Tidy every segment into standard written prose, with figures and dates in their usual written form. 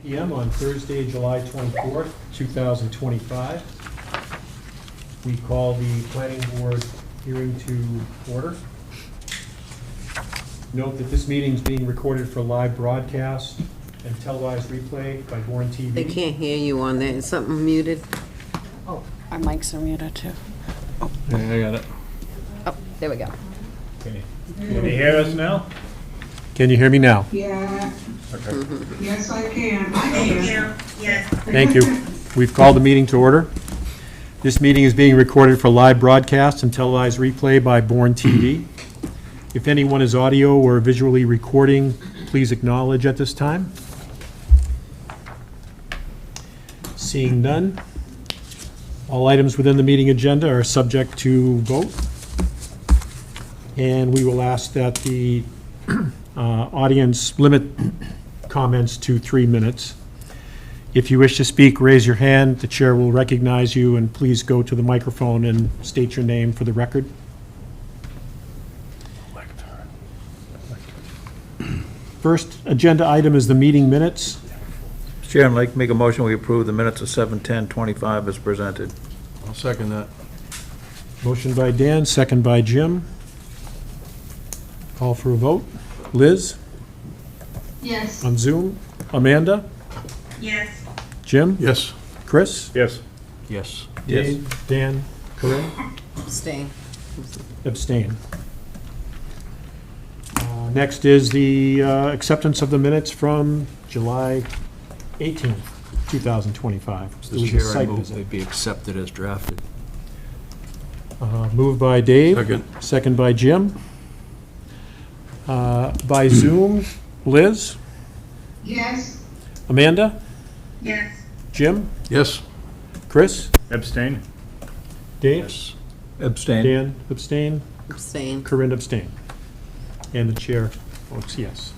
p.m. on Thursday, July 24th, 2025. We call the Planning Board hearing to order. Note that this meeting is being recorded for live broadcast and televised replay by Bourne TV. They can't hear you on there. Is something muted? Oh, our mics are muted too. Yeah, I got it. Oh, there we go. Okay. Can you hear us now? Can you hear me now? Yeah, Okay. yes, I can. I can. Yes. Thank you. We've called the meeting to order. This meeting is being recorded for live broadcast and televised replay by Bourne TV. If anyone is audio or visually recording, please acknowledge at this time. Seeing none, all items within the meeting agenda are subject to vote. And we will ask that the audience limit comments to 3 minutes. If you wish to speak, raise your hand. The chair will recognize you, and please go to the microphone and state your name for the record. First agenda item is the meeting minutes. Chair, I'd like to make a motion, we approve the minutes of 7:10:25 as presented. I'll second that. Motion by Dan, second by Jim. Call for a vote. Liz, Yes, on Zoom. Amanda? Yes. Jim? Yes. Chris? Yes. Yes. Dave? Dan? Corinne? Staying. Abstain. Next is the acceptance of the minutes from July 18th, 2025. It Mr. was a Chair, I site move visit. they be accepted as drafted. Moved by Dave. Second. Second by Jim. By Zoom, Liz? yes, Amanda? Yes. Jim? Yes. Chris? Abstain? Dave? Yes. Abstain. Dan? Abstain. Staying. Corinne abstain. And the chair votes yes.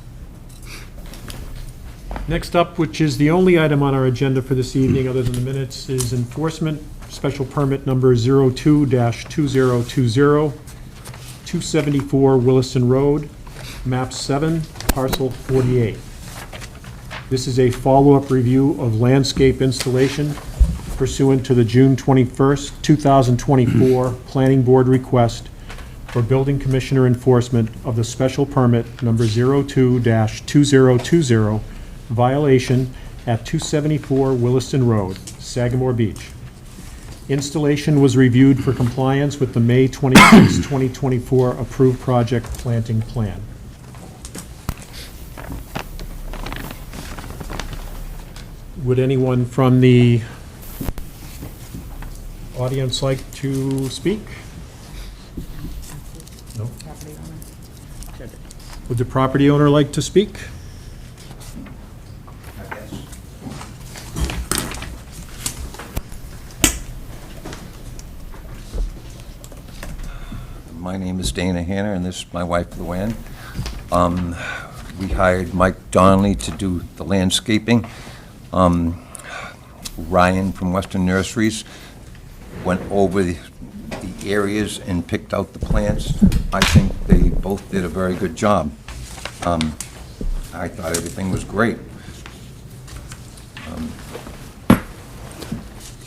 Next up, which is the only item on our agenda for this evening, other than the minutes, is enforcement special permit number 02-2020, 274 Williston Road, map 7, parcel 48. This is a follow-up review of landscape installation pursuant to the June 21st, 2024 Planning Board request for building commissioner enforcement of the special permit number 02-2020 violation at 274 Williston Road, Sagamore Beach. Installation was reviewed for compliance with the May 26, 2024 approved project planting plan. Would anyone from the audience like to speak? No? Would the property owner like to speak? My name is Dana Hanner, and this is my wife, Luann. We hired Mike Donnelly to do the landscaping. Ryan from Western Nurseries went over the areas and picked out the plants. I think they both did a very good job. I thought everything was great.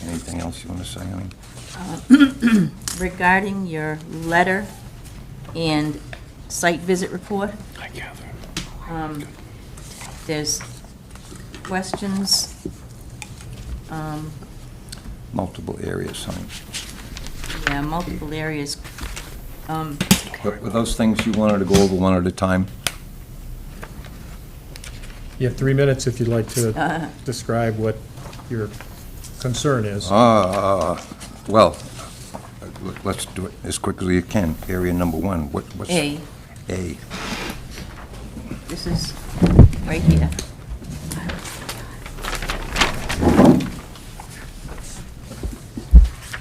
Anything else you want to say? Regarding your letter and site visit report, I gather. there's questions. Multiple areas, honey. Yeah, multiple areas. But were those things you wanted to go over one at a time? You have 3 minutes if you'd like to describe what your concern is. Well, let's do it as quickly as you can. Area number one, what's? A, A. this is right here.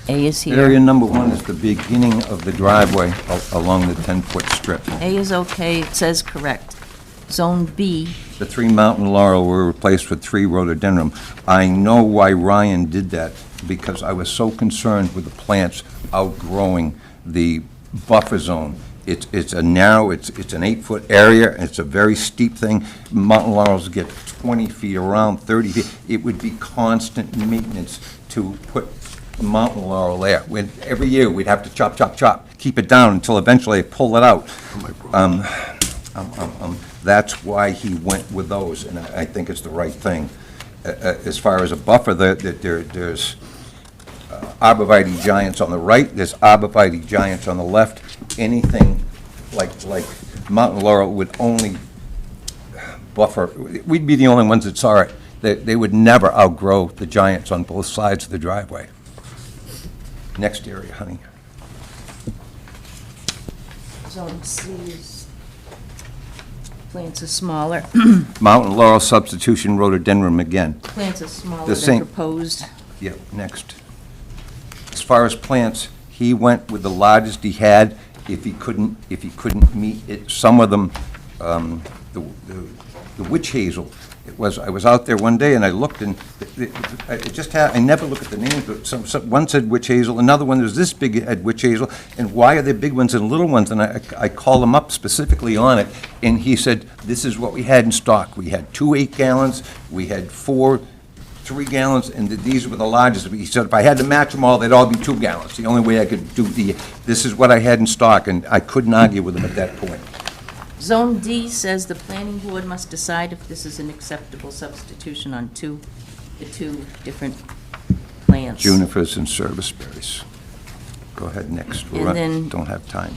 A is here. Area number one is the beginning of the driveway along the 10-foot strip. A is okay, it says correct. Zone B, The 3 mountain laurel were replaced with 3 rhododendron. I know why Ryan did that, because I was so concerned with the plants outgrowing the buffer zone. It's a narrow, it's an 8-foot area, it's a very steep thing. Mountain laurels get 20 feet around, 30 feet. It would be constant maintenance to put mountain laurel there. Every year, we'd have to chop, chop, chop, keep it down until eventually I pull it out. That's why he went with those, and I think it's the right thing. As far as a buffer, there's arborvitae giants on the right, there's arborvitae giants on the left. Anything like mountain laurel would only buffer, we'd be the only ones that saw it. They would never outgrow the giants on both sides of the driveway. Next area, honey. Zone C is, plants are smaller, Mountain laurel substitution rhododendron again. plants are smaller The than same- proposed. Yep, next. As far as plants, he went with the largest he had. If he couldn't meet it, some of them, the witch hazel. I was out there one day and I looked and I never look at the names, but one said witch hazel, another one was this big had witch hazel, and why are there big ones and little ones? And I called him up specifically on it, and he said, this is what we had in stock. We had 2 8-gallons, we had 4 3 gallons, and these were the largest. He said if I had to match them all, they'd all be 2 gallons. The only way I could do this is what I had in stock, and I couldn't argue with him at that point. Zone D says the planning board must decide if this is an acceptable substitution on the two different plants. Junipers and serviceberries. Go ahead, next. And then- Don't have time.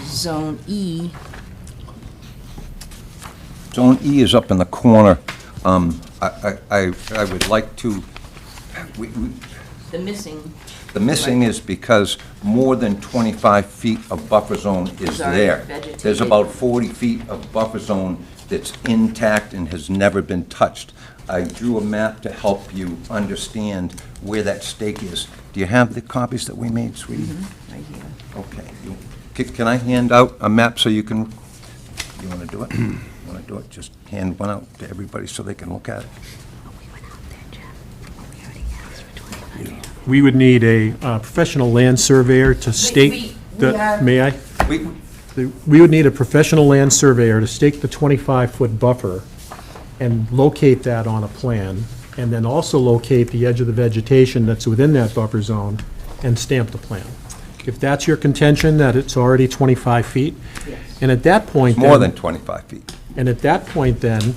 Zone E, Zone E is up in the corner. I would like to, the missing, the missing is because more than 25 feet of buffer zone is Is already there. vegetated. There's about 40 feet of buffer zone that's intact and has never been touched. I drew a map to help you understand where that stake is. Do you have the copies that we made, sweetie? right here. Okay. Can I hand out a map so you can, you want to do it? You want to do it? Just hand one out to everybody so they can look at it. We would need a professional land surveyor to stake we the, are- may I? We- We would need a professional land surveyor to stake the 25-foot buffer and locate that on a plan, and then also locate the edge of the vegetation that's within that buffer zone and stamp the plan. If that's your contention, that it's already 25 feet, and at that point More then- than 25 feet. And at that point, then,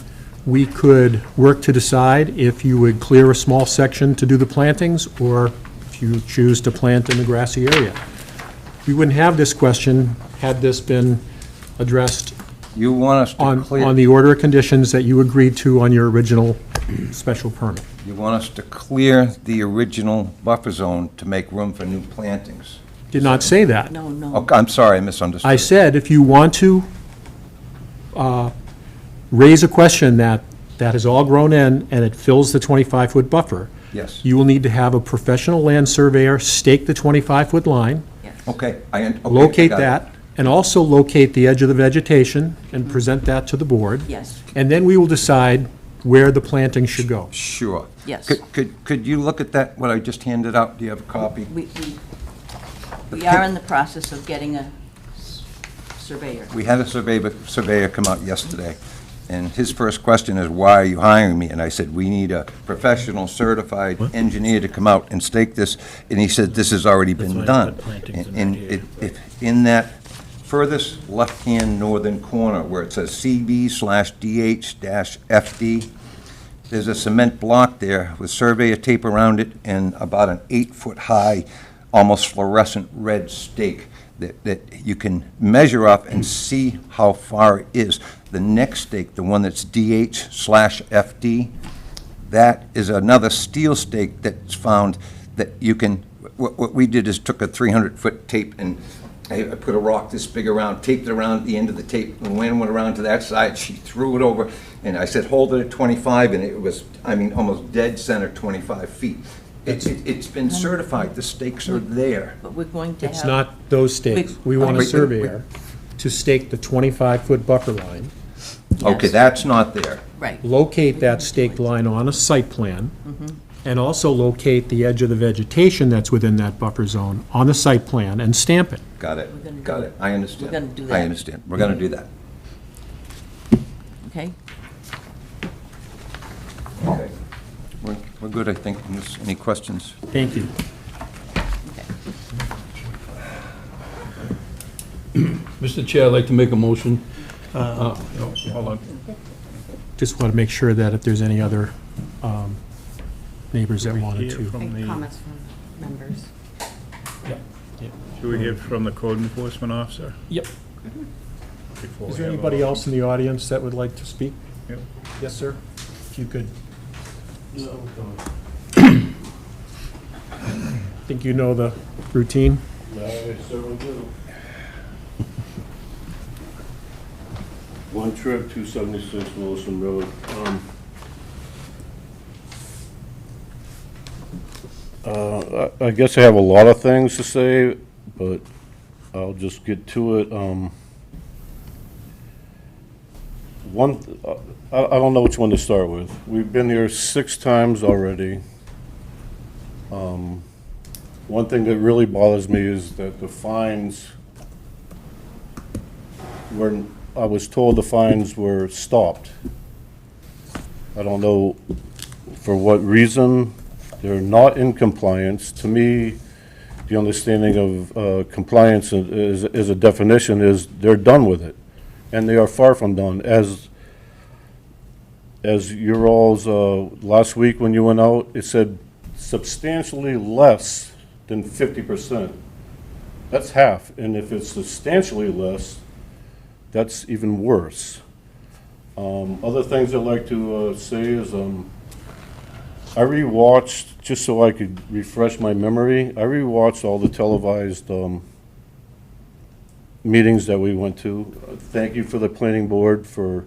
we could work to decide if you would clear a small section to do the plantings, or if you choose to plant in the grassy area. We wouldn't have this question had this been addressed You want us to on clear, the order of conditions that you agreed to on your original special permit. you want us to clear the original buffer zone to make room for new plantings. Did not say that. No, no. Okay, I'm sorry, I misunderstood. I said, if you want to raise a question that has all grown in and it fills the 25-foot buffer, Yes, you will need to have a professional land surveyor stake the 25-foot line, okay. locate I got it. that, and also locate the edge of the vegetation and present that to the board. Yes, And then we will decide where the planting should go. Sure. yes. Could you look at that, what I just handed out? Do you have a copy? We are in the process of getting a surveyor. We had a surveyor come out yesterday, and his first question is, why are you hiring me? And I said, we need a professional certified engineer to come out and stake this, and he said, this has already been done. And in that furthest left-hand northern corner, where it says CB/DH-FD, there's a cement block there with surveyor tape around it and about an 8-foot-high, almost fluorescent red stake that you can measure up and see how far it is. The next stake, the one that's DH/FD, that is another steel stake that's found that you can, what we did is took a 300-foot tape and I put a rock this big around, taped it around the end of the tape, and when it went around to that side, she threw it over, and I said, hold it at 25, and it was, I mean, almost dead center, 25 feet. It's been certified, the stakes are there. But we're going to have. It's not those stakes. We want a Wait, wait, surveyor to stake the 25-foot buffer line, Okay, Yes. that's not there. Right, locate that staked line on a site plan, and also locate the edge of the vegetation that's within that buffer zone on the site plan and stamp it. Got it, We're gonna got do it. I understand. We're gonna do I that. understand. We're gonna do that. Okay? Okay. We're good, I think. Any questions? Thank you. Mr. Chair, I'd like to make a motion. No, hold on. Just want to make sure that if there's any other neighbors that wanted Hear to. from the- Comments from members. Should we hear from the code enforcement officer? Yep. before Is we there have a anybody vote? else in the audience that would like to speak? Yep. Yes, sir? If you could. Think you know the routine? I certainly do. One trip, 276 Wilson Road. I guess I have a lot of things to say, but I'll just get to it. I don't know which one to start with. We've been here 6 times already. One thing that really bothers me is that the fines I was told the fines were stopped. I don't know for what reason. They're not in compliance. To me, the understanding of compliance is a definition is they're done with it. And they are far from done. As your all's, last week when you went out, it said substantially less than 50%. That's half. And if it's substantially less, that's even worse. Other things I'd like to say is I rewatched, just so I could refresh my memory, I rewatched all the televised meetings that we went to. Thank you for the planning board, for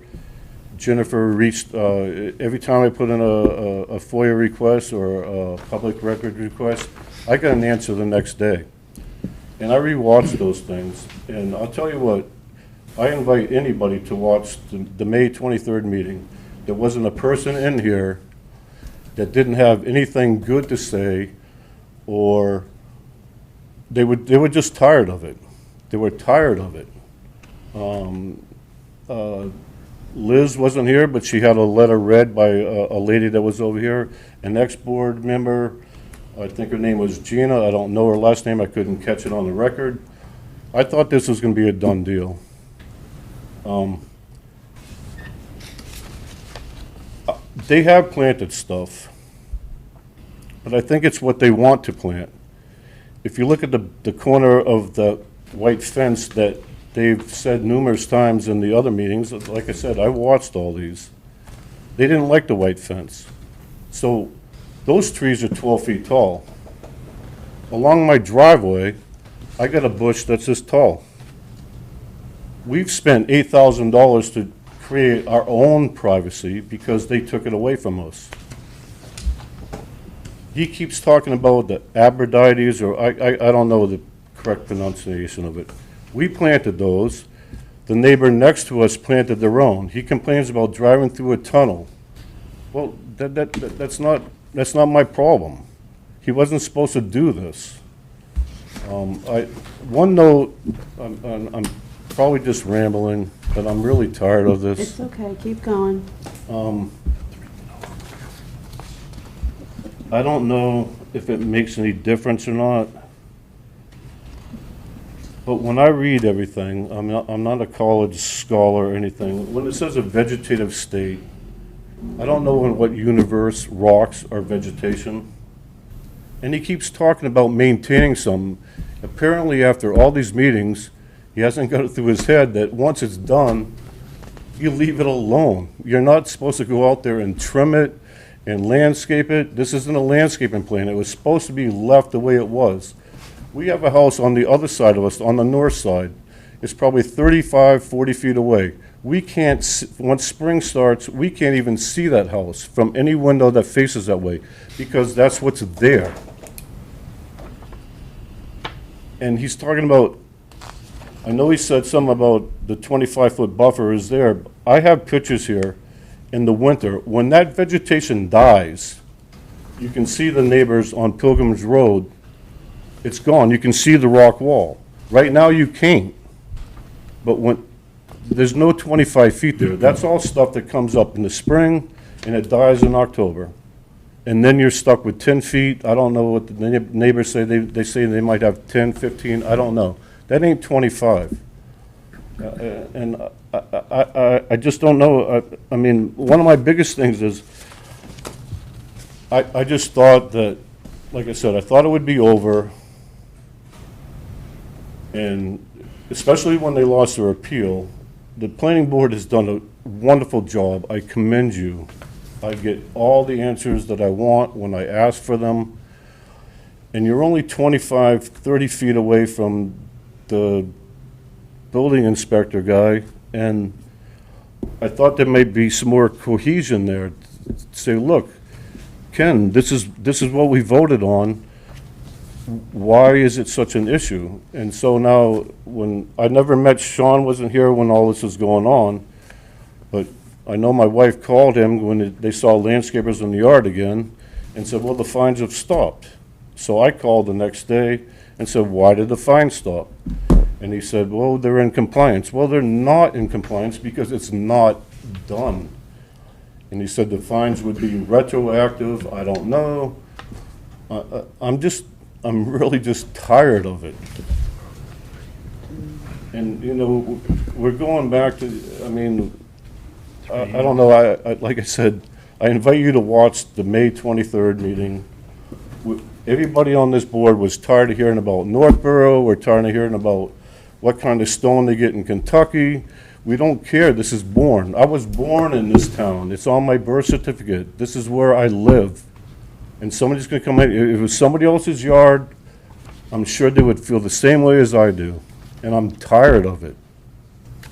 Jennifer reached, every time I put in a FOIA request or a public record request, I got an answer the next day. And I rewatched those things, and I'll tell you what, I invite anybody to watch the May 23rd meeting. There wasn't a person in here that didn't have anything good to say, or they were just tired of it. They were tired of it. Liz wasn't here, but she had a letter read by a lady that was over here, an ex-board member. I think her name was Gina. I don't know her last name. I couldn't catch it on the record. I thought this was going to be a done deal. They have planted stuff, but I think it's what they want to plant. If you look at the corner of the white fence that they've said numerous times in the other meetings, like I said, I watched all these. They didn't like the white fence. So those trees are 12 feet tall. Along my driveway, I got a bush that's this tall. We've spent $8,000 to create our own privacy because they took it away from us. He keeps talking about the abrodites, or I don't know the correct pronunciation of it. We planted those. The neighbor next to us planted their own. He complains about driving through a tunnel. Well, that's not my problem. He wasn't supposed to do this. One note, I'm probably just rambling, but I'm really tired of this. It's okay, keep going. I don't know if it makes any difference or not, but when I read everything, I'm not a college scholar or anything. When it says a vegetative state, I don't know in what universe rocks are vegetation. And he keeps talking about maintaining some. Apparently, after all these meetings, he hasn't got it through his head that once it's done, you leave it alone. You're not supposed to go out there and trim it and landscape it. This isn't a landscaping plan. It was supposed to be left the way it was. We have a house on the other side of us, on the north side. It's probably 35, 40 feet away. We can't, once spring starts, we can't even see that house from any window that faces that way because that's what's there. And he's talking about, I know he said something about the 25-foot buffer is there. I have pictures here in the winter. When that vegetation dies, you can see the neighbors on Pilgrim's Road. It's gone. You can see the rock wall. Right now, you can't. But there's no 25 feet there. That's all stuff that comes up in the spring and it dies in October. And then you're stuck with 10 feet. I don't know what the neighbors say. They say they might have 10, 15. I don't know. That ain't 25. And I just don't know. I mean, one of my biggest things is I just thought that, like I said, I thought it would be over. And especially when they lost their appeal, the planning board has done a wonderful job. I commend you. I get all the answers that I want when I ask for them. And you're only 25, 30 feet away from the building inspector guy. And I thought there might be some more cohesion there. Say, look, Ken, this is what we voted on. Why is it such an issue? And so now, when I never met Sean, wasn't here when all this was going on, but I know my wife called him when they saw landscapers in the yard again and said, well, the fines have stopped. So I called the next day and said, why did the fines stop? And he said, well, they're in compliance. Well, they're not in compliance because it's not done. And he said the fines would be retroactive. I don't know. I'm really just tired of it. And, you know, we're going back to, I mean, I don't know, like I said, I invite you to watch the May 23rd meeting. Everybody on this board was tired of hearing about Northborough. We're tired of hearing about what kind of stone they get in Kentucky. We don't care. This is Bourne. I was born in this town. It's on my birth certificate. This is where I live. And somebody's going to come in. If it was somebody else's yard, I'm sure they would feel the same way as I do. And I'm tired of it.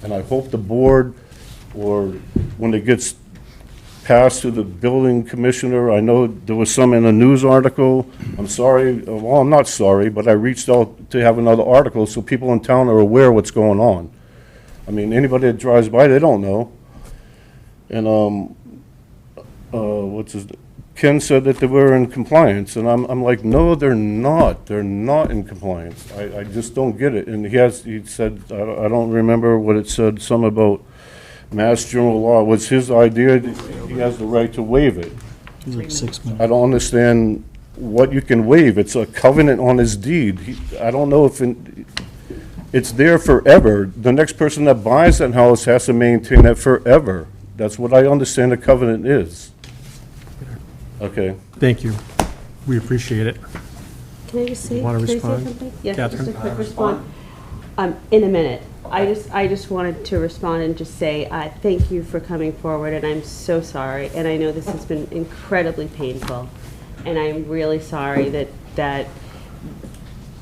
And I hope the board, or when it gets passed to the building commissioner, I know there was some in a news article. I'm sorry. Well, I'm not sorry, but I reached out to have another article so people in town are aware what's going on. I mean, anybody that drives by, they don't know. And Ken said that they were in compliance, and I'm like, no, they're not. They're not in compliance. I just don't get it. And he said, I don't remember what it said, some about Mass General Law was his idea. He has the right to waive it. I don't understand what you can waive. It's a covenant on his deed. I don't know if it's there forever. The next person that buys that house has to maintain it forever. That's what I understand a covenant is. Okay. Thank you. We appreciate it. Can I just say, Want to can I say respond? something? Yeah, Catherine? just a quick response. In a minute. I just wanted to respond and just say, thank you for coming forward, and I'm so sorry. And I know this has been incredibly painful, and I'm really sorry that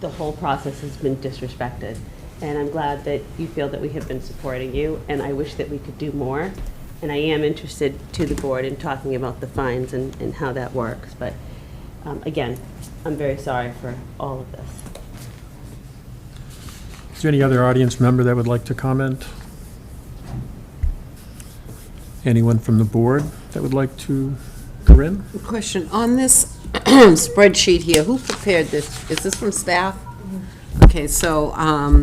the whole process has been disrespected. And I'm glad that you feel that we have been supporting you, and I wish that we could do more. And I am interested to the board in talking about the fines and how that works. But again, I'm very sorry for all of this. Is there any other audience member that would like to comment? Anyone from the board that would like to go in? Question, on this spreadsheet here, who prepared this? Is this from staff? Okay, so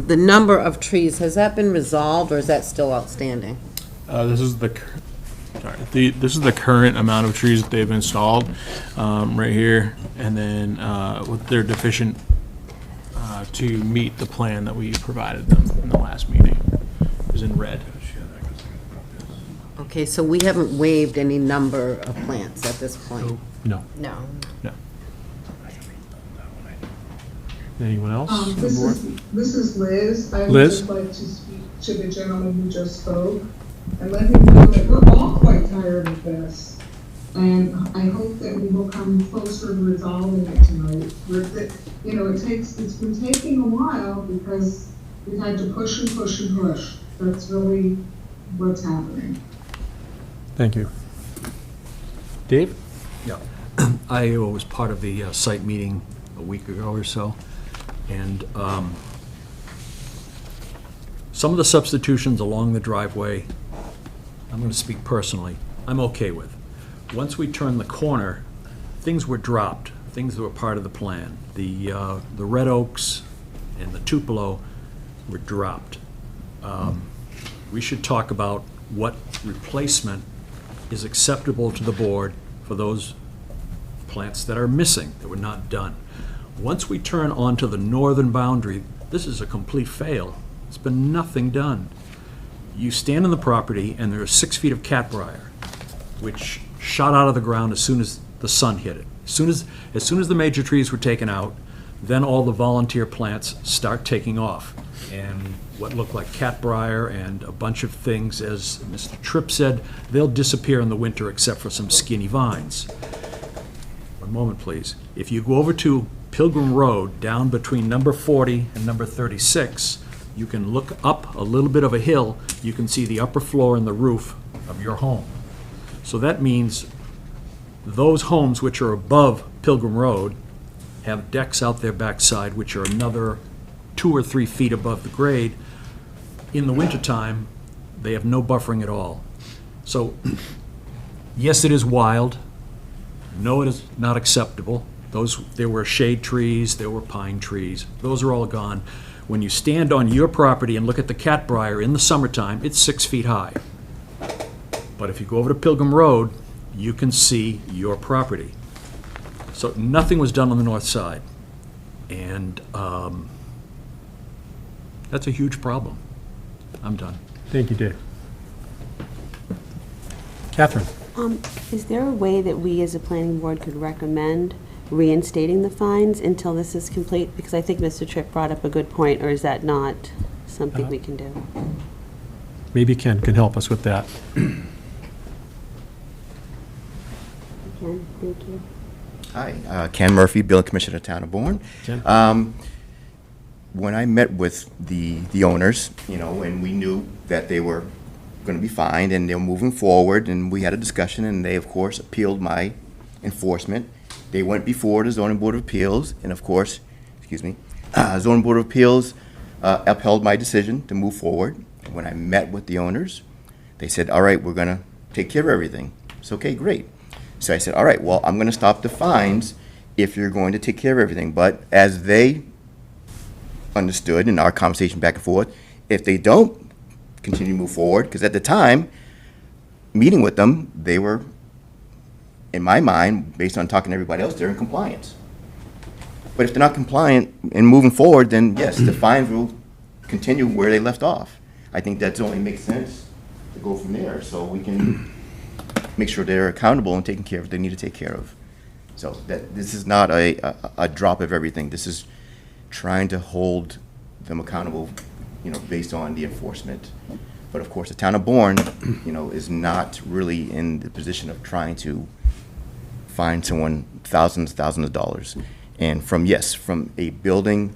the number of trees, has that been resolved, or is that still outstanding? This is the current amount of trees that they've installed right here, and then what they're deficient to meet the plan that we provided them in the last meeting is in red. Okay, so we haven't waived any number of plants at this point? No. No. No. Anyone else on the board? This is Liz. I would Liz? just like to speak to the gentleman who just spoke and let him know that we're all quite tired of this. And I hope that we will come closer to resolving it tonight. You know, it's been taking a while because we've had to push and push and push. That's really what's happening. Thank you. Dave? Yeah, I was part of the site meeting a week ago or so, and some of the substitutions along the driveway, I'm going to speak personally, I'm okay with. Once we turn the corner, things were dropped, things that were part of the plan. The red oaks and the Tupelo were dropped. We should talk about what replacement is acceptable to the board for those plants that are missing, that were not done. Once we turn onto the northern boundary, this is a complete fail. There's been nothing done. You stand on the property and there are 6 feet of catbrier, which shot out of the ground as soon as the sun hit it. As soon as the major trees were taken out, then all the volunteer plants start taking off. And what looked like catbrier and a bunch of things, as Mr. Tripp said, they'll disappear in the winter except for some skinny vines. One moment, please. If you go over to Pilgrim Road, down between number 40 and number 36, you can look up a little bit of a hill, you can see the upper floor and the roof of your home. So that means those homes which are above Pilgrim Road have decks out their backside which are another 2 or 3 feet above the grade. In the wintertime, they have no buffering at all. So, yes, it is wild. No, it is not acceptable. There were shade trees, there were pine trees. Those are all gone. When you stand on your property and look at the catbrier in the summertime, it's 6 feet high. But if you go over to Pilgrim Road, you can see your property. So nothing was done on the north side. And that's a huge problem. I'm done. Thank you, Dave. Catherine? Is there a way that we as a planning board could recommend reinstating the fines until this is complete? Because I think Mr. Tripp brought up a good point, or is that not something we can do? Maybe Ken can help us with that. Ken, thank you. Hi, Ken Murphy, Building Commissioner, Town of Bourne. Ken? When I met with the owners, and we knew that they were going to be fined and they were moving forward, and we had a discussion, and they, of course, appealed my enforcement. They went before the Zoning Board of Appeals, and of course, Zoning Board of Appeals upheld my decision to move forward. When I met with the owners, they said, all right, we're going to take care of everything. It's okay, great. So I said, all right, well, I'm going to stop the fines if you're going to take care of everything. But as they understood in our conversation back and forth, if they don't continue to move forward, because at the time, meeting with them, they were, in my mind, based on talking to everybody else, they're in compliance. But if they're not compliant and moving forward, then yes, the fines will continue where they left off. I think that only makes sense to go from there, so we can make sure they're accountable and taking care of what they need to take care of. So that this is not a drop of everything. This is trying to hold them accountable, based on the enforcement. But of course, the town of Bourne, is not really in the position of trying to fine someone thousands of dollars. And from a building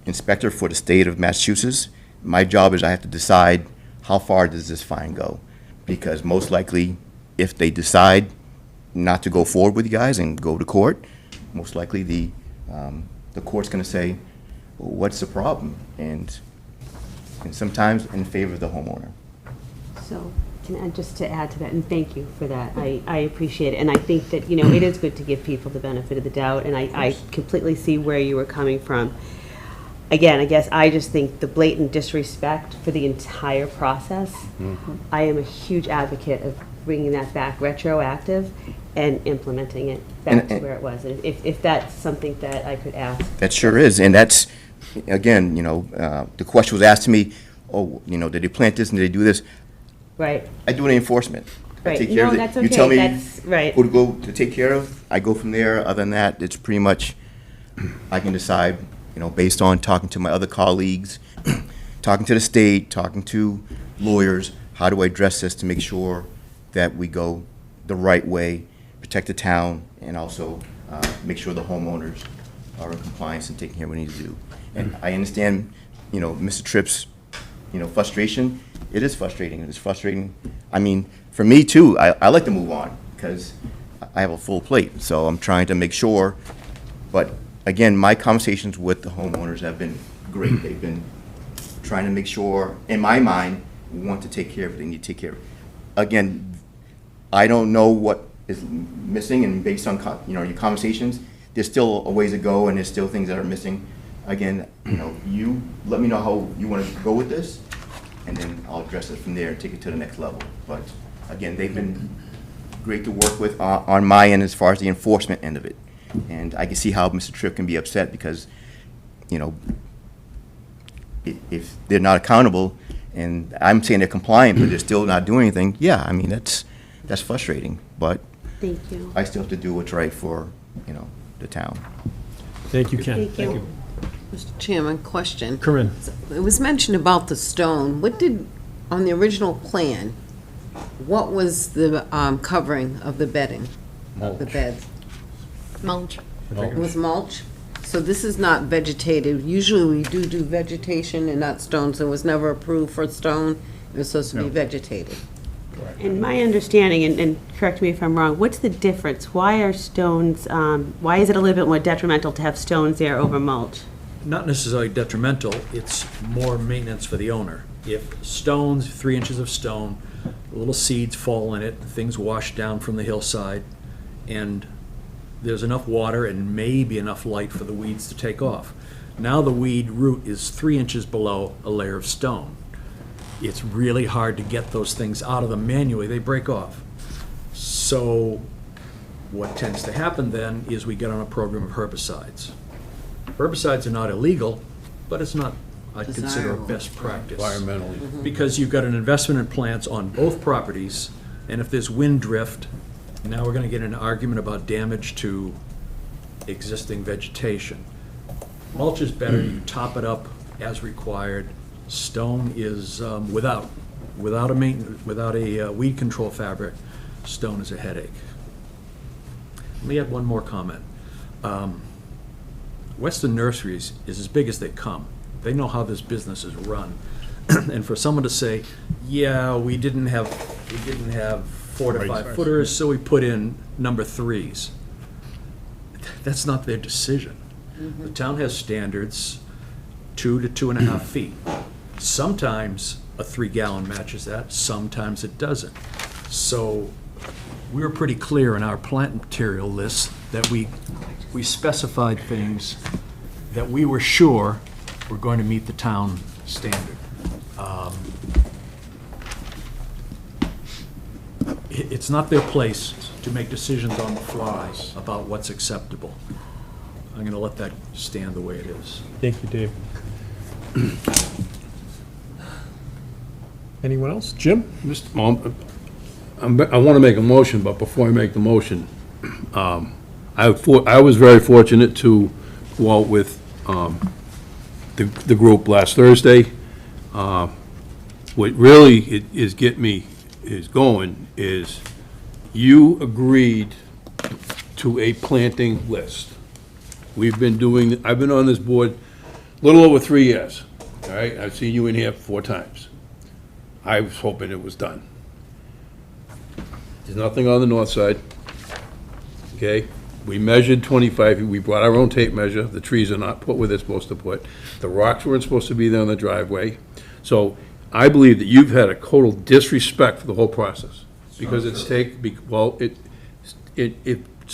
inspector for the state of Massachusetts, my job is I have to decide how far does this fine go? Because most likely, if they decide not to go forward with you guys and go to court, most likely the court's going to say, well, what's the problem? And sometimes in favor of the homeowner. So, just to add to that, and thank you for that, I appreciate it. And I think that, it is good to give people the benefit of the doubt, and I completely see where you were coming from. Again, I guess I just think the blatant disrespect for the entire process, I am a huge advocate of bringing that back retroactive and implementing it back to where it was. And if that's something that I could ask. That sure is, and that's, again, the question was asked to me, did they plant this and did they do this? Right. I do any enforcement. Right. I take care of it. That's okay. You tell me That's right. who to go to take care of, I go from there. Other than that, it's pretty much, I can decide, based on talking to my other colleagues, talking to the state, talking to lawyers, how do I address this to make sure that we go the right way, protect the town, and also make sure the homeowners are in compliance and taking care of what we need to do. And I understand, Mr. Tripp's, frustration. It is frustrating. It is frustrating. I mean, for me too, I like to move on because I have a full plate. So I'm trying to make sure. But again, my conversations with the homeowners have been great. They've been trying to make sure, in my mind, we want to take care of it. They need to take care of it. Again, I don't know what is missing, and based on, your conversations, there's still a ways to go, and there's still things that are missing. Again, you let me know how you want to go with this, and then I'll address it from there and take it to the next level. But again, they've been great to work with on my end as far as the enforcement end of it. And I can see how Mr. Tripp can be upset because, if they're not accountable, and I'm saying they're compliant, but they're still not doing anything, yeah, I mean, that's frustrating. But Thank you. I still have to do what's right for, the town. Thank you, Ken. Thank you. Mr. Chairman, question. Corinne? It was mentioned about the stone. On the original plan, what was the covering of the bedding? The beds? Mulch. It was mulch? So this is not vegetated. Usually we do vegetation and not stones. It was never approved for stone. It was supposed to be vegetated. And my understanding, and correct me if I'm wrong, what's the difference? Why are stones, why is it a little bit more detrimental to have stones there over mulch? Not necessarily detrimental, it's more maintenance for the owner. If stones, 3 inches of stone, little seeds fall in it, things wash down from the hillside, and there's enough water and maybe enough light for the weeds to take off. Now the weed root is 3 inches below a layer of stone. It's really hard to get those things out of them manually, they break off. So what tends to happen then is we get on a program of herbicides. Herbicides are not illegal, but it's not, I'd consider a best practice. Environmentally. Because you've got an investment in plants on both properties, and if there's wind drift, now we're gonna get an argument about damage to existing vegetation. Mulch is better, you top it up as required. Stone is, without a weed control fabric, stone is a headache. Let me add one more comment. Western Nurseries is as big as they come. They know how this business is run. And for someone to say, yeah, we didn't have 4 to 5 footers, so we put in number 3s. That's not their decision. The town has standards, 2 to 2.5 feet. Sometimes a 3-gallon matches that, sometimes it doesn't. So we were pretty clear in our plant material list that we specified things that we were sure were going to meet the town standard. It's not their place to make decisions on the fly about what's acceptable. I'm going to let that stand the way it is. Thank you, Dave. Anyone else? Jim? I want to make a motion, but before I make the motion, I was very fortunate to go out with the group last Thursday. What really is getting me going is you agreed to a planting list. I've been on this board a little over 3 years, all right? I've seen you in here 4 times. I was hoping it was done. There's nothing on the north side, okay? We measured 25 feet, we brought our own tape measure, the trees are not put where they're supposed to put, the rocks weren't supposed to be there on the driveway. So I believe that you've had a total disrespect for the whole process, because it's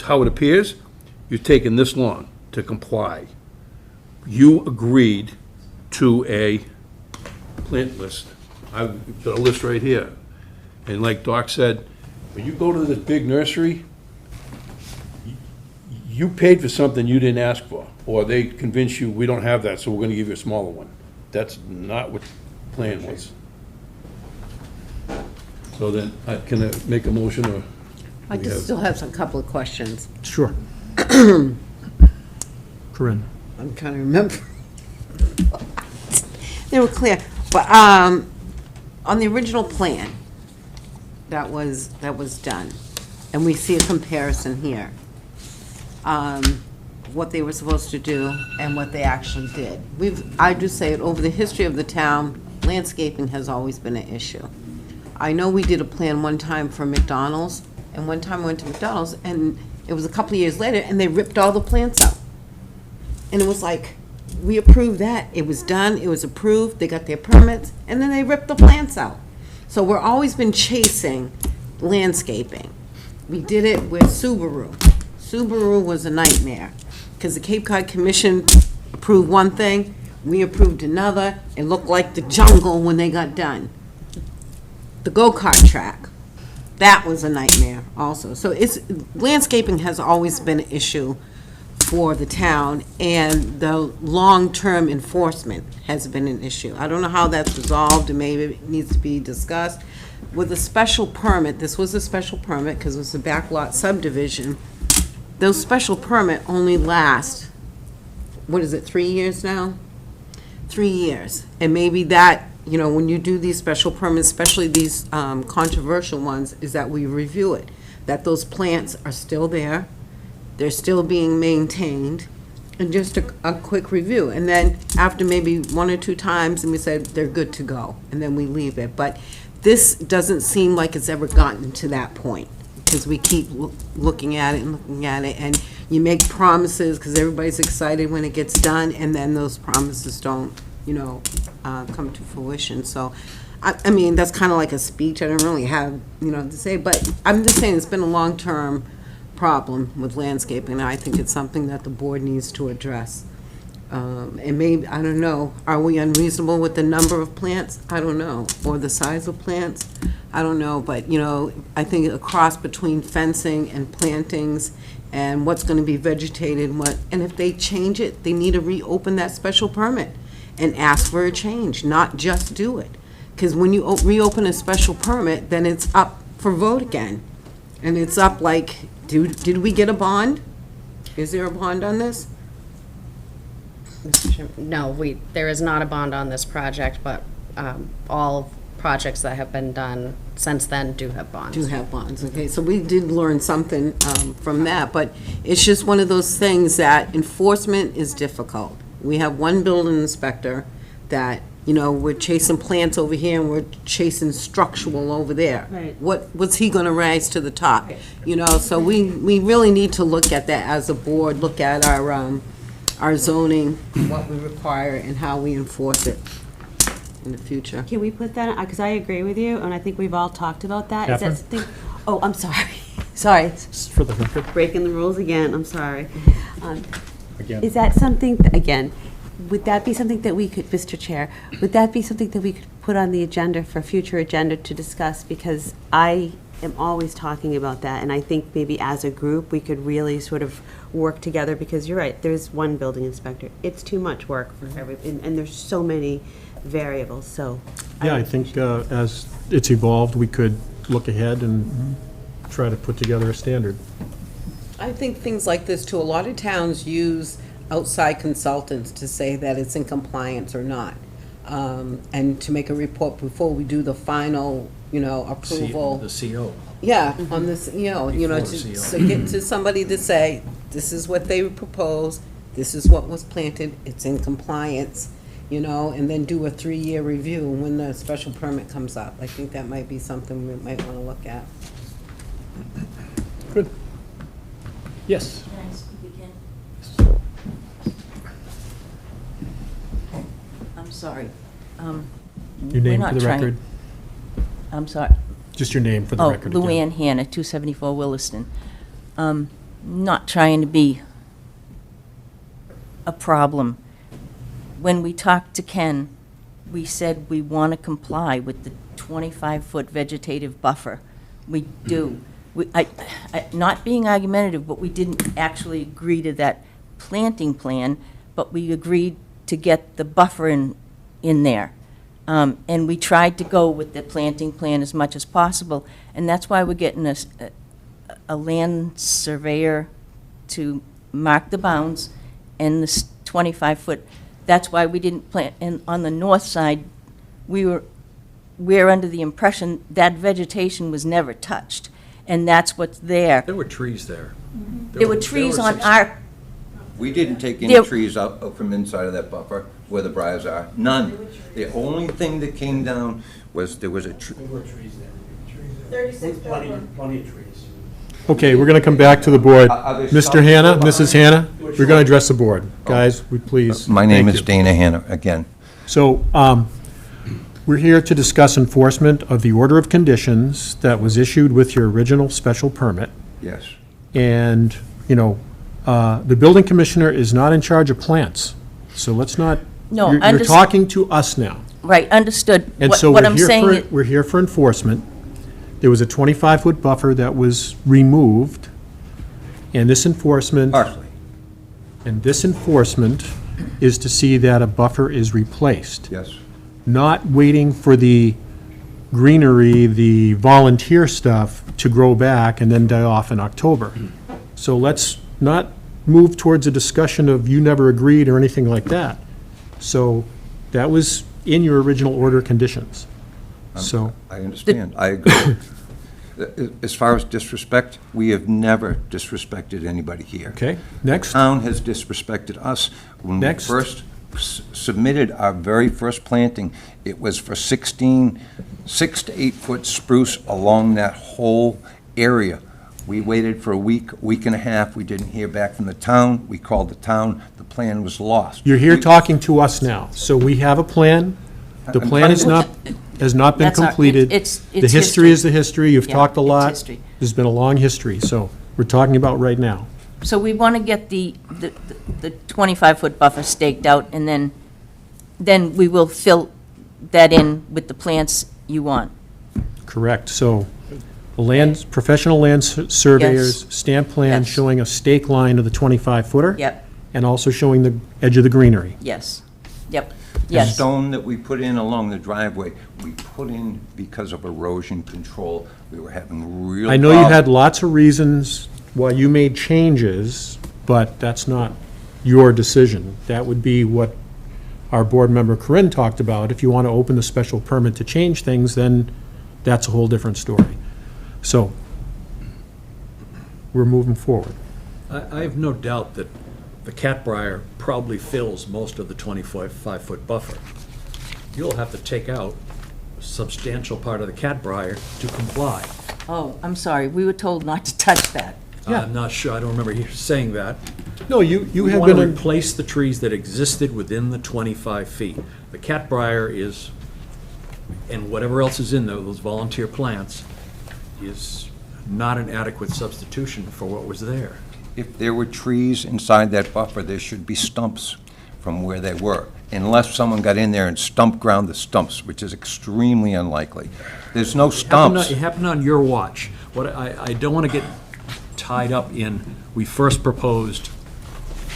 how it appears, you've taken this long to comply. You agreed to a plant list. I've got a list right here. And like Doc said, when you go to this big nursery, you paid for something you didn't ask for, or they convince you, we don't have that, so we're gonna give you a smaller one. That's not what the plan was. So then, can I make a motion, or? I just still have a couple of questions. Sure. Corinne? I'm trying to remember. They were clear, but on the original plan that was done, and we see a comparison here, what they were supposed to do and what they actually did. I do say it, over the history of the town, landscaping has always been an issue. I know we did a plan one time for McDonald's, and one time I went to McDonald's, and it was a couple of years later, and they ripped all the plants out. And it was like, we approved that, it was done, it was approved, they got their permits, and then they ripped the plants out. So we're always been chasing landscaping. We did it with Subaru. Subaru was a nightmare, because the Cape Cod Commission approved one thing, we approved another. It looked like the jungle when they got done. The go-kart track, that was a nightmare also. So landscaping has always been an issue for the town, and the long-term enforcement has been an issue. I don't know how that's resolved, and maybe it needs to be discussed. With a special permit, this was a special permit because it was a backlot subdivision, those special permit only last, what is it, 3 years now? 3 years. And maybe that, when you do these special permits, especially these controversial ones, is that we review it, that those plants are still there, they're still being maintained, and just a quick review. And then after maybe 1 or 2 times, and we said they're good to go, and then we leave it. But this doesn't seem like it's ever gotten to that point, because we keep looking at it and looking at it, and you make promises because everybody's excited when it gets done, and then those promises don't, come to fruition. So, I mean, that's kind of like a speech. I don't really have, to say, but I'm just saying it's been a long-term problem with landscaping, and I think it's something that the board needs to address. And maybe, I don't know, are we unreasonable with the number of plants? I don't know. Or the size of plants? I don't know, but, I think a cross between fencing and plantings and what's going to be vegetated, and if they change it, they need to reopen that special permit and ask for a change, not just do it. Because when you reopen a special permit, then it's up for vote again. And it's up like, did we get a bond? Is there a bond on this? No, there is not a bond on this project, but all projects that have been done since then do have bonds. Do have bonds, okay, so we did learn something from that, but it's just one of those things that enforcement is difficult. We have one building inspector that, we're chasing plants over here and we're chasing structural over there. Right. What's he gonna rise to the top? So we really need to look at that as a board, look at our zoning, what we require, and how we enforce it in the future. Can we put that, because I agree with you, and I think we've all talked about that. Is that Catherine? something, oh, I'm sorry. Sorry, For the record, breaking the rules again, I'm sorry. again. Is that something, again, would that be something that we could, Mr. Chair, would that be something that we could put on the agenda for future agenda to discuss? Because I am always talking about that, and I think maybe as a group, we could really sort of work together, because you're right, there's one building inspector. It's too much work for and there's so many variables, so. Yeah, I think as it's evolved, we could look ahead and try to put together a standard. I think things like this too, a lot of towns use outside consultants to say that it's in compliance or not. And to make a report before we do the final, approval. The CO. Yeah, on this, Before the CO. so get to somebody to say, this is what they proposed, this is what was planted, it's in compliance, and then do a 3-year review when the special permit comes up. I think that might be something we might want to look at. Good. Yes. Can I speak again? I'm sorry. Your name for the record? I'm sorry. Just your name for the record. Oh, again. Luann Hanna, 274 Williston. Not trying to be a problem. When we talked to Ken, we said we want to comply with the 25-foot vegetative buffer. We do. Not being argumentative, but we didn't actually agree to that planting plan, but we agreed to get the buffer in there. And we tried to go with the planting plan as much as possible, and that's why we're getting a land surveyor to mark the bounds and the 25-foot. That's why we didn't plant, and on the north side, we're under the impression that vegetation was never touched, and that's what's there. There were trees there. There were trees on six- our, We didn't take any There- trees out from inside of that buffer where the briars are, none. The only thing that came down was there was a tree. Okay, we're going to come back to the board. Are there Mr. some- Hanna, Mrs. Hanna, we're going to address the board. Guys, we please. My name Thank is you. Dana Hanna, again. So, We're here to discuss enforcement of the order of conditions that was issued with your original special permit. Yes. And, the building commissioner is not in charge of plants, so let's not, No, you're talking to us now. Right, understood. And What- so what we're I'm here saying for, is- we're here for enforcement. There was a 25-foot buffer that was removed, and this enforcement. Partially. And this enforcement is to see that a buffer is replaced. Yes. Not waiting for the greenery, the volunteer stuff to grow back and then die off in October. So let's not move towards a discussion of you never agreed or anything like that. So that was in your original order conditions. So, I understand. I agree. As far as disrespect, we have never disrespected anybody here. okay, next. Town has disrespected us. When we Next. first submitted our very first planting, it was for 6 to 8 foot spruce along that whole area. We waited for a week and a half. We didn't hear back from the town. We called the town. The plan was lost. You're here talking to us now, so we have a plan. The I'm plan trying is to- not, has not been That's our- completed. it's The history. history is the history. You've Yeah, talked a it's lot. history. There's been a long history, so we're talking about right now. So we want to get the 25-foot buffer staked out, and then we will fill that in with the plants you want. Correct. So professional land surveyors, stamp plan Yes. showing a stake line of the 25-footer. Yep, And also showing the edge of the greenery. yes, yep, The yes. stone that we put in along the driveway, we put in because of erosion control. We were having real I know you had problems. lots of reasons why you made changes, but that's not your decision. That would be what our board member Corinne talked about. If you want to open the special permit to change things, then that's a whole different story. So, we're moving forward. I have no doubt that the catbrier probably fills most of the 25-foot buffer. You'll have to take out a substantial part of the catbrier to comply. Oh, I'm sorry, we were told not to touch that. Yeah. I'm not sure, I don't remember you saying that. No, you We have want to been, replace the trees that existed within the 25 feet. The catbrier is, and whatever else is in there, those volunteer plants, is not an adequate substitution for what was there. If there were trees inside that buffer, there should be stumps from where they were, unless someone got in there and stump ground the stumps, which is extremely unlikely. There's no stumps. It happened on your watch. What I don't want to get tied up in, we first proposed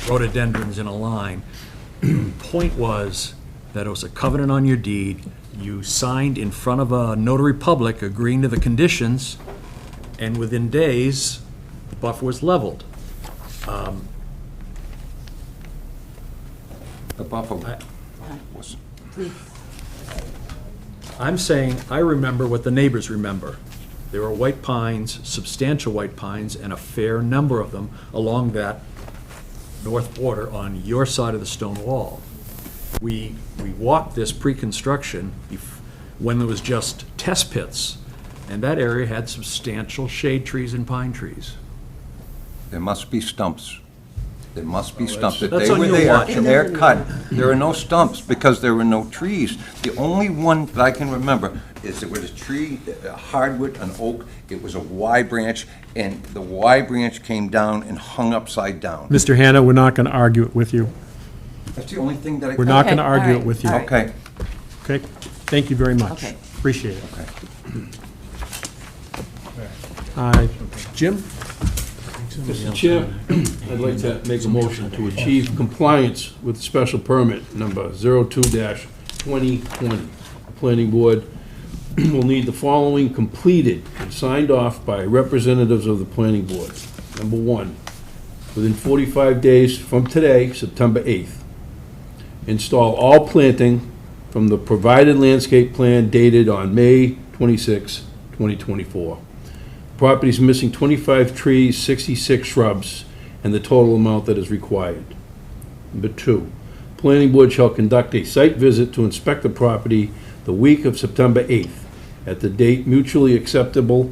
rhododendrons in a line. Point was that it was a covenant on your deed. You signed in front of a notary public agreeing to the conditions, and within days, the buffer was leveled. The buffer was, I'm saying, I remember what the neighbors remember. There were white pines, substantial white pines, and a fair number of them along that north border on your side of the stone wall. We walked this pre-construction when there was just test pits, and that area had substantial shade trees and pine trees. there must be stumps. There must be stumps. If that's they on were your there watch. and they're cut, there are no stumps because there were no trees. The only one that I can remember is there was a tree, a hardwood, an oak, it was a Y branch, and the Y branch came down and hung upside down. Mr. Hanna, we're not going to argue it with you. That's the only thing that I. We're not Okay, going to argue all it right, with you. all right. Okay. Okay? Thank you very much. Okay. Appreciate it. Jim? Mr. Chair, I'd like to make a motion to achieve compliance with special permit number 02-2020. The planning board will need the following completed and signed off by representatives of the planning board. Number one, within 45 days from today, September 8th, install all planting from the provided landscape plan dated on May 26, 2024. Property is missing 25 trees, 66 shrubs, and the total amount that is required. Number two, planning board shall conduct a site visit to inspect the property the week of September 8th at the date mutually acceptable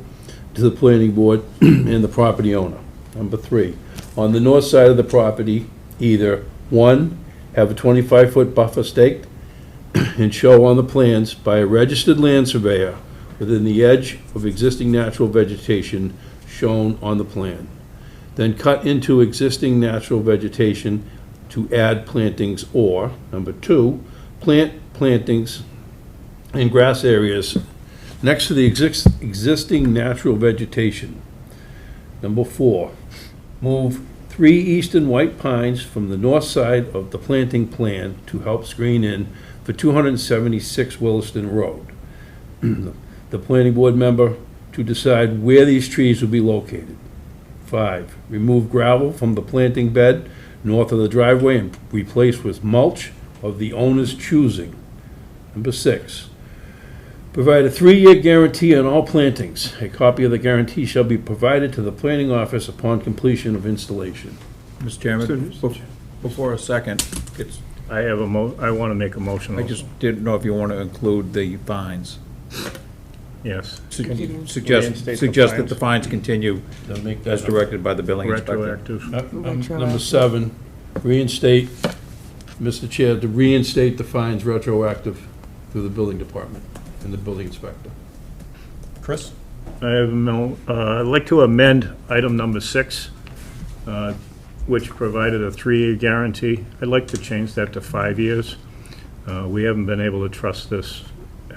to the planning board and the property owner. Number three, on the north side of the property, either, one, have a 25-foot buffer staked, and show on the plans by a registered land surveyor within the edge of existing natural vegetation shown on the plan. Then cut into existing natural vegetation to add plantings, or, number 2, plant plantings and grass areas next to the existing natural vegetation. Number 4, move 3 eastern white pines from the north side of the planting plan to help screen in for 276 Williston Road. The planning board member to decide where these trees will be located. 5, remove gravel from the planting bed north of the driveway and replace with mulch of the owner's choosing. Number 6, provide a 3-year guarantee on all plantings. A copy of the guarantee shall be provided to the planning office upon completion of installation. Mr. Chairman, before a second, I want to make a motion I also. just didn't know if you want to include the fines. Yes. Suggest that the fines continue as directed by the building inspector. Retroactive. Number 7, reinstate, Mr. Chair, to reinstate the fines retroactive through the building department and the building inspector. Chris? I'd like to amend item number 6, which provided a 3-year guarantee. I'd like to change that to 5 years. We haven't been able to trust this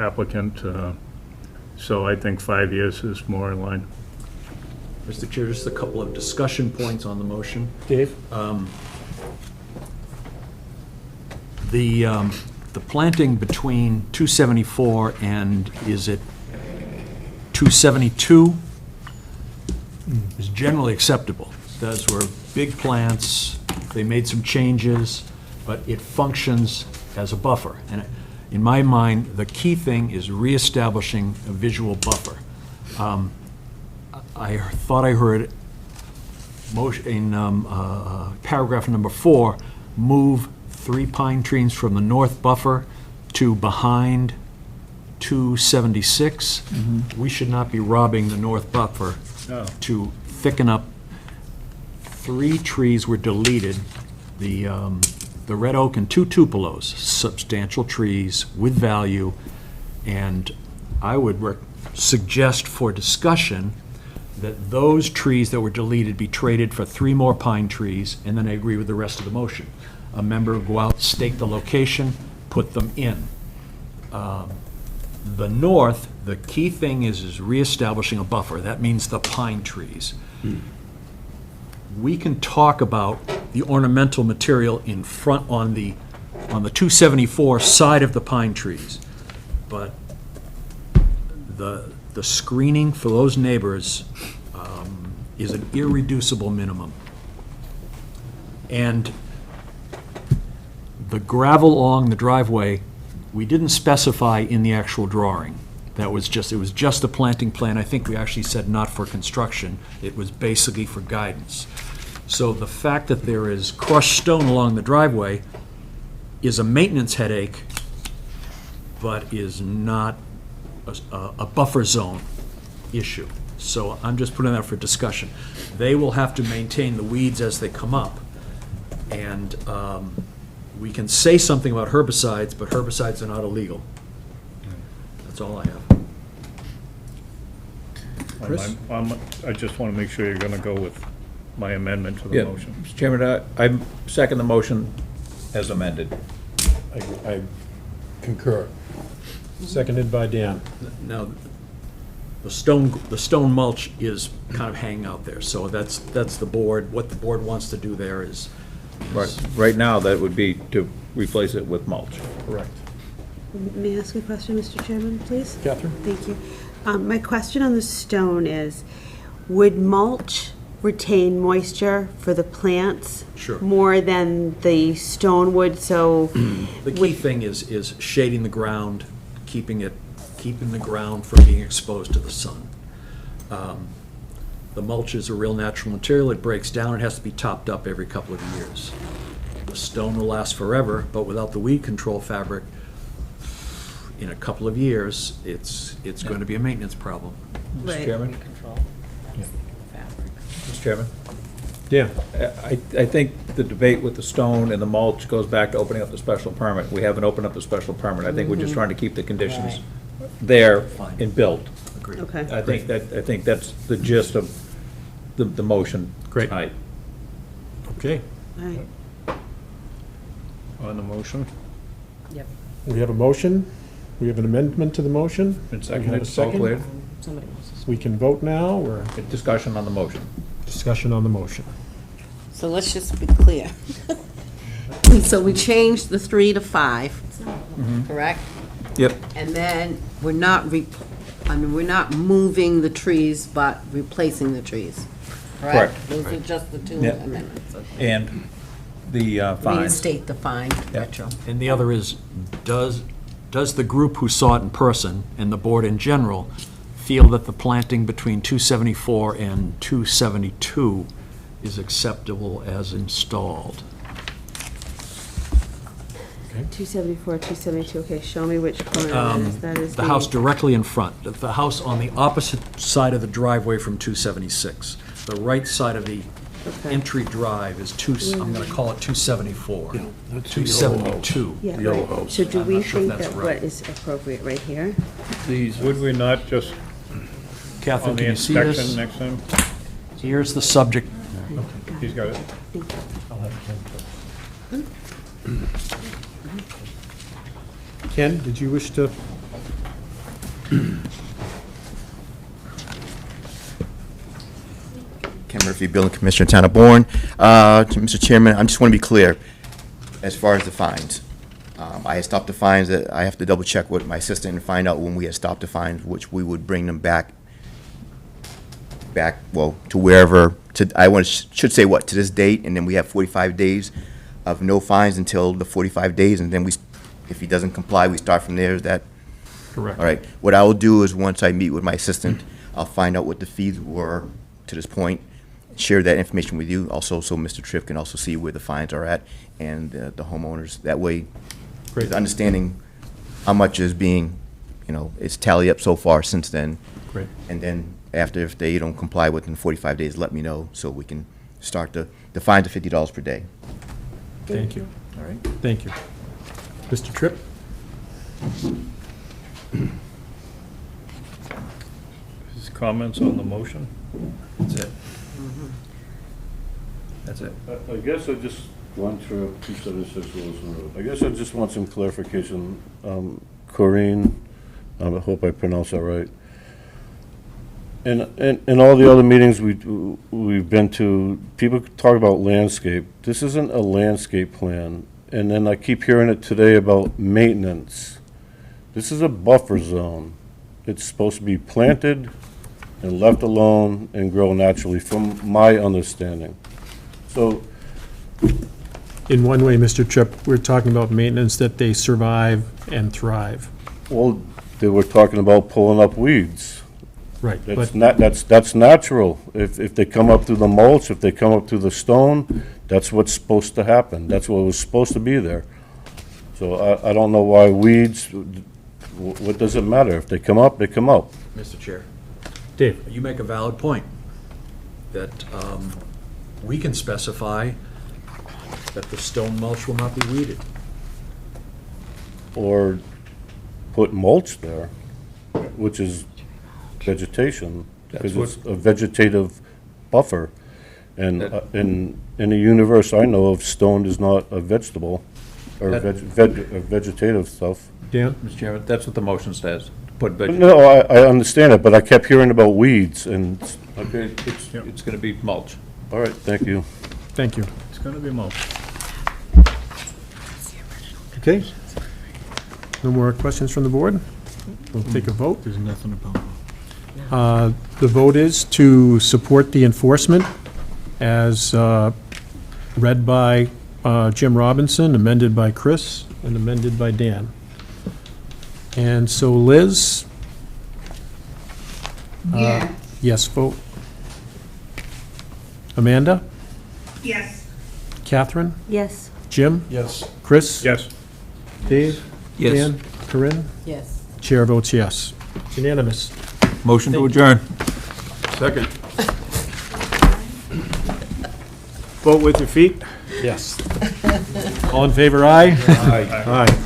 applicant, so I think 5 years is more in line. Mr. Chair, just a couple of discussion points on the motion. Dave? The planting between 274 and, is it 272, is generally acceptable. Those were big plants, they made some changes, but it functions as a buffer. And in my mind, the key thing is reestablishing a visual buffer. I thought I heard in paragraph number 4, move 3 pine trees from the north buffer to behind 276. We should not be robbing the north buffer to thicken up. 3 trees were deleted, the red oak and 2 tupelos, substantial trees with value, and I would suggest for discussion that those trees that were deleted be traded for 3 more pine trees, and then I agree with the rest of the motion. A member go out, stake the location, put them in. The north, the key thing is reestablishing a buffer. That means the pine trees. We can talk about the ornamental material in front on the 274 side of the pine trees, but the screening for those neighbors is an irreducible minimum. And the gravel along the driveway, we didn't specify in the actual drawing. It was just a planting plan. I think we actually said not for construction. It was basically for guidance. So the fact that there is crushed stone along the driveway is a maintenance headache, but is not a buffer zone issue. So I'm just putting that for discussion. They will have to maintain the weeds as they come up. And we can say something about herbicides, but herbicides are not illegal. That's all I have. Chris? I just want to make sure you're going to go with my amendment to the motion. Mr. Chairman, I second the motion as amended. I concur. Seconded by Dan. Now, the stone mulch is kind of hanging out there, so that's the board. What the board wants to do there is. Right now, that would be to replace it with mulch. Correct. May I ask a question, Mr. Chairman, please? Catherine? Thank you. My question on the stone is, would mulch retain moisture for the plants? Sure. More than the stone would, so? The key thing is shading the ground, keeping the ground from being exposed to the sun. The mulch is a real natural material. It breaks down. It has to be topped up every couple of years. The stone will last forever, but without the weed control fabric, in a couple of years, it's going to be a maintenance problem. Mr. Chairman? Mr. Chairman? Yeah. I think the debate with the stone and the mulch goes back to opening up the special permit. We haven't opened up the special permit. I think we're just trying to keep the conditions there and built. Agreed. Okay. I think that's the gist of the motion Great. tonight. Okay. All right. On the motion? Yep. We have a motion. We have an amendment to the motion. Been We have a seconded, all second. cleared. Somebody else's. We can vote now, or Discussion on the motion. discussion on the motion? So let's just be clear. So we changed the 3 to 5, correct? Yep. And then we're not we're not moving the trees, but replacing the trees, correct? Correct. Those are just the two Yep. amendments. And the fines. Reinstate the fine, retro. And the other is, does the group who saw it in person, and the board in general, feel that the planting between 274 and 272 is acceptable as installed? 274, 272, okay, show me which corner that is. That is The house directly in front, the house on the opposite side of the driveway from 276. The right side of the Okay. entry drive is I'm going to call it 274. 272. Yeah, Yellow right. house. So do I'm we not sure if think that's that right. what is appropriate right here? Would we not just, Catherine, on can the you see inspection this? next time? Here's the subject. He's got it. Ken, did you wish to? Ken Murphy, Building Commissioner, Town of Bourne. Mr. Chairman, I just want to be clear, as far as the fines. I had stopped the fines, I have to double check with my assistant and find out when we had stopped the fines, which we would bring them back, well, to wherever, should say what, to this date, and then we have 45 days of no fines until the 45 days, and then if he doesn't comply, we start from there, is that? Correct. All right, what I will do is, once I meet with my assistant, I'll find out what the fees were to this point, share that information with you, also, so Mr. Tripp can also see where the fines are at, and the homeowners, that way, Great. understanding how much is being, it's tally up so far since then. Great. And then, after, if they don't comply within 45 days, let me know, so we can start the fines of $50 per day. Thank you. All right? Thank you. Mr. Tripp? His comments on the motion? That's it. That's it. I guess I just went through 276 Wilson Road. I guess I just want some clarification. Corinne, I hope I pronounced that right. In all the other meetings we've been to, people talk about landscape. This isn't a landscape plan. And then I keep hearing it today about maintenance. This is a buffer zone. It's supposed to be planted and left alone and grow naturally, from my understanding. So, In one way, Mr. Tripp, we're talking about maintenance, that they survive and thrive. well, they were talking about pulling up weeds. Right. That's But that's natural. If they come up through the mulch, if they come up through the stone, that's what's supposed to happen. That's what was supposed to be there. So I don't know why weeds, what does it matter? If they come up, they come up. Mr. Chair, Dave? you make a valid point, that we can specify that the stone mulch will not be weeded. Or put mulch there, which is vegetation, because it's a vegetative buffer. And in the universe I know of, stone is not a vegetable, or vegetative stuff. Dan? Mr. Chairman, that's what the motion says. Put No, I understand it, but I kept hearing about weeds, and, Okay, it's gonna be mulch. all right, thank you. Thank you. It's going to be mulch. Okay. No more questions from the board? We'll take a vote. There's nothing about. The vote is to support the enforcement as read by Jim Robinson, amended by Chris, and amended by Dan. And so Liz? Yeah. Yes vote. Amanda? Yes. Catherine? Yes. Jim? Yes. Chris? Yes. Dave? Yes. Dan? Corinne? Yes. Chair votes yes. It's unanimous. Motion to adjourn. Second. Vote with your feet. Yes. All in favor, aye? Aye. Aye.